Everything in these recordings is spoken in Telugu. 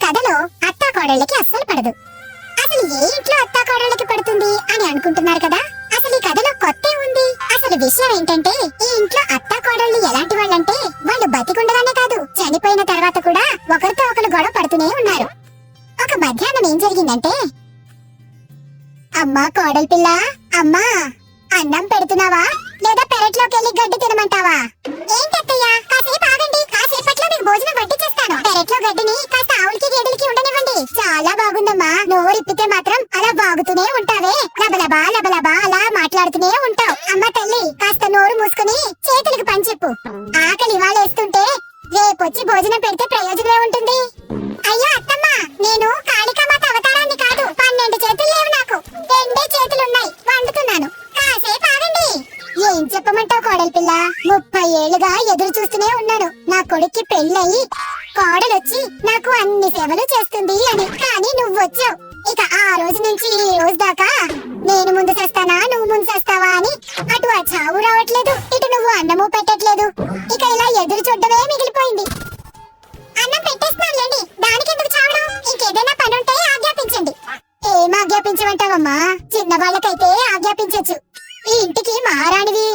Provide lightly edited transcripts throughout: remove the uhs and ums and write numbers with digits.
కథలో అత్తా కోడళ్ళకి అస్సలు పడదు. అసలు ఏ ఇంట్లో అత్తా కోడళ్ళకి పడుతుంది అని అనుకుంటున్నారు కదా. అసలు ఈ కథలో కొత్తే ఉంది. అసలు విషయం ఏంటంటే, ఈ ఇంట్లో అత్తా కోడళ్ళు ఎలాంటి వాళ్ళంటే, వాళ్ళు బతికుండగానే కాదు, చనిపోయిన తర్వాత కూడా ఒకరితో ఒకరు గొడవ పడుతూనే ఉన్నారు. ఒక మధ్యాహ్నం ఏం జరిగిందంటే, అమ్మా కోడలి పిల్ల, అమ్మా అన్నం పెడుతున్నావా లేదా పెరట్లోకి వెళ్ళి గడ్డి తినమంటావా? ఏంటత్తయ్యా, కాసేపు ఆగండి, కాసేపట్లో మీకు భోజనం వడ్డించేస్తాను. పెరట్లో గడ్డిని కాస్త ఆవులకి గేదెలకి ఉండనివ్వండి. చాలా బాగుందమ్మా. నోరిప్పితే మాత్రం అలా బాగుతూనే ఉంటావే, లబలబా లబలబా అలా మాట్లాడుతూనే ఉంటావు. అమ్మ తల్లి, కాస్త నోరు మూసుకుని చేతులకు పని చెప్పు. ఆకలి ఇవాళేస్తుంటే రేపొచ్చి భోజనం పెడితే ప్రయోజనమే ఉంటుంది. అయ్యో అత్తమ్మ, నేను కాళికామాత అవతారాన్ని కాదు. 12 చేతులు లేవు నాకు, 2 చేతులున్నాయి. వండుతున్నాను, కాసేపు ఆగండి. ఏం చెప్పమంటావు కోడలి పిల్ల? 30 ఏళ్లుగా ఎదురు చూస్తూనే ఉన్నాను నా కొడుక్కి పెళ్ళయి కోడలొచ్చి నాకు అన్ని సేవలు చేస్తుంది అని. కానీ నువ్వు వచ్చావు. ఇక ఆ రోజు నుంచి ఈ రోజు దాకా నేను ముందు చేస్తానా నువ్వు ముందు చేస్తావా అని అటు ఆ చావు రావట్లేదు, ఇటు నువ్వు అన్నము పెట్టట్లేదు. ఇక ఇలా ఎదురు చూడడమే మిగిలిపోయింది. అన్నం పెట్టేస్తున్నానులేండి, దానికి ఎందుకు చావడం? ఇంకేదైనా పని ఉంటే ఆజ్ఞాపించండి. ఏం ఆజ్ఞాపించమంటావమ్మా? చిన్న వాళ్ళకైతే ఆజ్ఞాపించచ్చు. ఈ ఇంటికి మహారాణివి,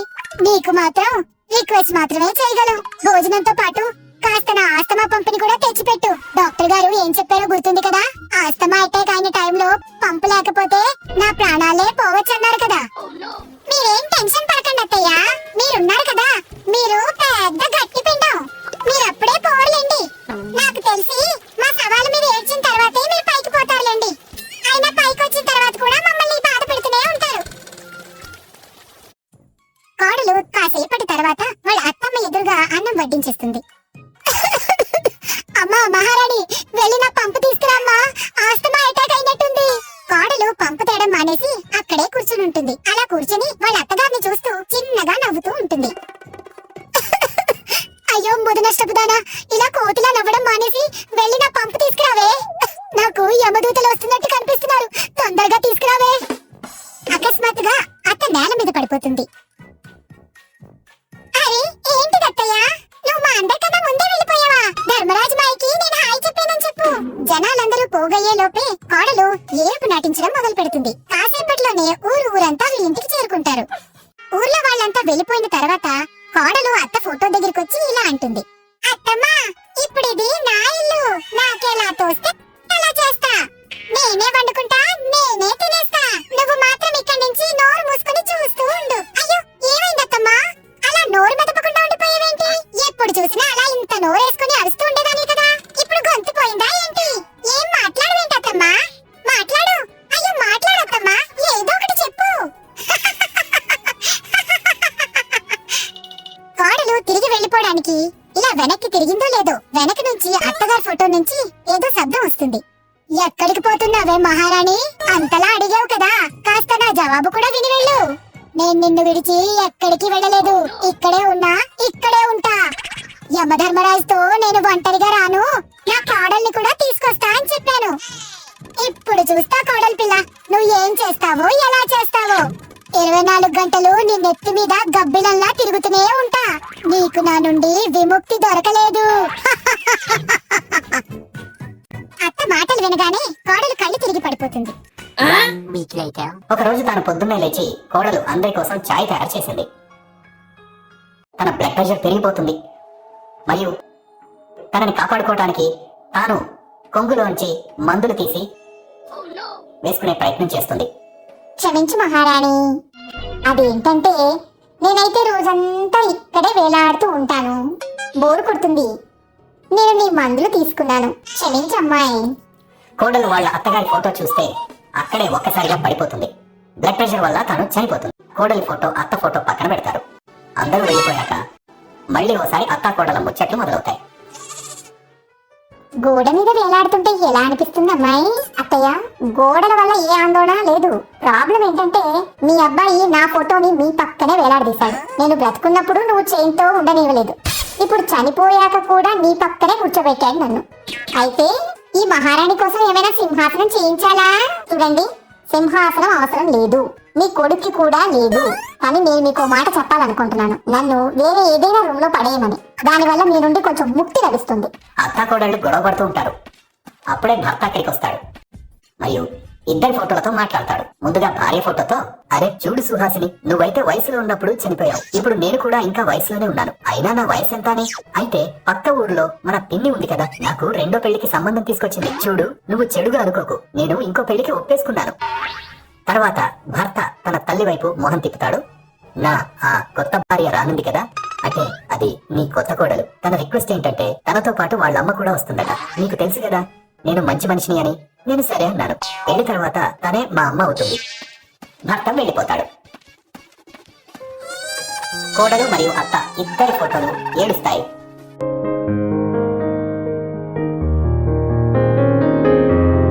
నీకు మాత్రం రిక్వెస్ట్ మాత్రమే చేయగలం. భోజనంతో పాటు కాస్త నా ఆస్తమా పంపుని కూడా తెచ్చిపెట్టు. డాక్టర్ గారు ఏం చెప్పారో గుర్తుంది కదా? ఆస్తమా అటాక్ అయిన టైంలో పంపు లేకపోతే నా ప్రాణాలే పోవచ్చన్నారు కదా. మీరేం టెన్షన్ పడకండి అత్తయ్య, మీరున్నారు కదా. మీరు పెద్ద గట్టి పిండం, మీరప్పుడే పోర్లేండి. నాకు తెలిసి మా సవాలు మీద ఏడ్చిన తర్వాతే మీరు పైకి పోతారులేండి. అయినా పైకి వచ్చిన తర్వాత కూడా మమ్మల్ని బాధ పెడుతూనే ఉంటారు. కోడలు కాసేపటి తర్వాత వాళ్ళ అత్తమ్మ ఎదురుగా అన్నం వడ్డించేస్తుంది. అమ్మా మహారాణి, వెళ్ళి నా పంపు తీసుకురామ్మా, ఆస్తమా అటాక్ అయినట్టుంది. కోడలు పంపు తేడం మానేసి అక్కడే కూర్చుని ఉంటుంది. అలా కూర్చుని వాళ్ళ అత్తగారిని చూస్తూ చిన్నగా నవ్వుతూ ఉంటుంది. అయ్యో ముదు నష్టపుదానా, ఇలా కోతిలా నవ్వడం మానేసి వెళ్ళి నా పంపు తీసుకురావే. నాకు యమదూతలు వస్తున్నట్టు కనిపిస్తున్నారు, తొందరగా తీసుకురావే. అకస్మాత్తుగా అత్త నేల మీద పడిపోతుంది. అరే ఏంటిది అత్తయ్య, నువ్వు మా అందరికన్నా ముందే వెళ్ళిపోయావా? ధర్మరాజు మాయకి నేను హాయ్ చెప్పానని చెప్పు. జనాలందరూ పోగయ్యే లోపే కోడలు ఏడుపు నటించడం మొదలు పెడుతుంది. కాసేపట్లోనే ఊరంతా వీళ్ళింటికి చేరుకుంటారు. ఊర్లో వాళ్ళంతా వెళ్ళిపోయిన తర్వాత కోడలు అత్త ఫోటో దగ్గరికి వచ్చి ఇలా అంటుంది. అత్తమ్మా, ఇప్పుడు ఇది నా ఇల్లు, నాకెలా తోస్తే అలా చేస్తా. నేనే వండుకుంటా, నేనే తినేస్తా. నువ్వు మాత్రం ఇక్కడి నుంచి నోరు మూసుకుని చూస్తూ ఉండు. అయ్యో ఏమైందత్తమ్మా, అలా నోరు మెదపకుండా ఉండిపోయావేంటి? ఎప్పుడు చూసినా అలా ఇంత నోరేసుకుని అరుస్తూ ఉండేదాన్ని కదా, ఇప్పుడు గొంతు పోయిందా ఏంటి? ఏం మాట్లాడవేంటత్తమ్మా? మాట్లాడు. అయ్యో మాట్లాడత్తమ్మా, ఏదో ఒకటి చెప్పు. కోడలు తిరిగి వెళ్ళిపోవడానికి ఇలా వెనక్కి తిరిగిందో లేదో, వెనక నుంచి అత్తగారి ఫోటో నుంచి ఏదో శబ్దం వస్తుంది. ఎక్కడికి పోతున్నావే మహారాణి? అంతలా అడిగావు కదా, కాస్త నా జవాబు కూడా విని వెళ్ళు. నేను నిన్ను విడిచి ఎక్కడికి వెళ్ళలేదు, ఇక్కడే ఉన్నా, ఇక్కడే ఉంటా. యమధర్మరాజుతో నేను ఒంటరిగా రాను, నా కోడల్ని కూడా తీసుకొస్తా అని చెప్పాను. ఇప్పుడు చూస్తా కోడలి పిల్ల, నువ్వు ఏం చేస్తావో ఎలా చేస్తావో. 24 గంటలు నీ నెత్తి మీద గబ్బిలంలా తిరుగుతూనే ఉంటా. నీకు నా నుండి విముక్తి దొరకలేదు. అత్త మాటలు వినగానే కోడలు కళ్ళు తిరిగి పడిపోతుంది. ఒక రోజు తాను పొద్దున్నే లేచి కోడలు అందరి కోసం చాయ్ తయారు చేసింది. తన బ్లడ్ ప్రెషర్ పెరిగిపోతుంది మరియు తనని కాపాడుకోవడానికి తాను కొంగులోంచి మందులు తీసి వేసుకునే ప్రయత్నం చేస్తుంది. క్షమించు మహారాణి, అదేంటంటే నేనైతే రోజంతా ఇక్కడే వేలాడుతూ ఉంటాను, బోరు కొడుతుంది. నేను నీ మందులు తీసుకున్నాను, క్షమించు అమ్మాయి. కోడలు వాళ్ళ అత్తగారి ఫోటో చూస్తే అక్కడే ఒక్కసారిగా పడిపోతుంది. బ్లడ్ ప్రెషర్ వల్ల తను చనిపోతుంది. కోడలి ఫోటో అత్త ఫోటో పక్కన పెడతారు. అందరూ వెళ్ళిపోయాక మళ్ళీ ఓసారి అత్త కోడల ముచ్చట్లు మొదలవుతాయి. గోడ మీద వేలాడుతుంటే ఎలా అనిపిస్తుంది అమ్మాయి? అత్తయ్య, గోడల వల్ల ఏ ఆందోళన లేదు. ప్రాబ్లం ఏంటంటే మీ అబ్బాయి నా ఫోటోని మీ పక్కనే వేలాడదీశాడు. నేను బ్రతుకున్నప్పుడు నువ్వు చేయింతో ఉండనివ్వలేదు, ఇప్పుడు చనిపోయాక కూడా నీ పక్కనే కూర్చోబెట్టాడు నన్ను. అయితే ఈ మహారాణి కోసం ఏమైనా సింహాసనం చేయించాలా? చూడండి, సింహాసనం అవసరం లేదు, మీ కొడుక్కి కూడా లేదు. కానీ నేను మీకు మాట చెప్పాలనుకుంటున్నాను, నన్ను వేరే ఏదైనా రూమ్ లో పడేయమని. దానివల్ల మీ నుండి కొంచెం ముక్తి లభిస్తుంది. అత్త కోడళ్ళు గొడవ పడుతూ ఉంటారు. అప్పుడే భర్త అక్కడికి వస్తాడు మరియు ఇద్దరి ఫోటోలతో మాట్లాడతాడు. ముందుగా భార్య ఫోటోతో, అరే చూడు సుహాసిని, నువ్వైతే వయసులో ఉన్నప్పుడు చనిపోయావు. ఇప్పుడు నేను కూడా ఇంకా వయసులోనే ఉన్నాను. అయినా నా వయసు ఎంత అని? అయితే పక్క ఊర్లో మన పిన్ని ఉంది కదా, నాకు రెండో పెళ్లికి సంబంధం తీసుకొచ్చింది. చూడు, నువ్వు చెడుగా అనుకోకు, నేను ఇంకో పెళ్లికి ఒప్పేసుకున్నాను. తర్వాత భర్త తన తల్లి వైపు మొహం తిప్పుతాడు. నా ఆ కొత్త భార్య రానుంది కదా, అంటే అది నీ కొత్త కోడలు. తన రిక్వెస్ట్ ఏంటంటే తనతో పాటు వాళ్ళ అమ్మ కూడా వస్తుందట. నీకు తెలుసు కదా నేను మంచి మనిషిని అని. నేను సరే అన్నాను. పెళ్లి తర్వాత తనే మా అమ్మ అవుతుంది. భర్త వెళ్ళిపోతాడు. కోడలు మరియు అత్త ఇద్దరి ఫోటోలు ఏడుస్తాయి.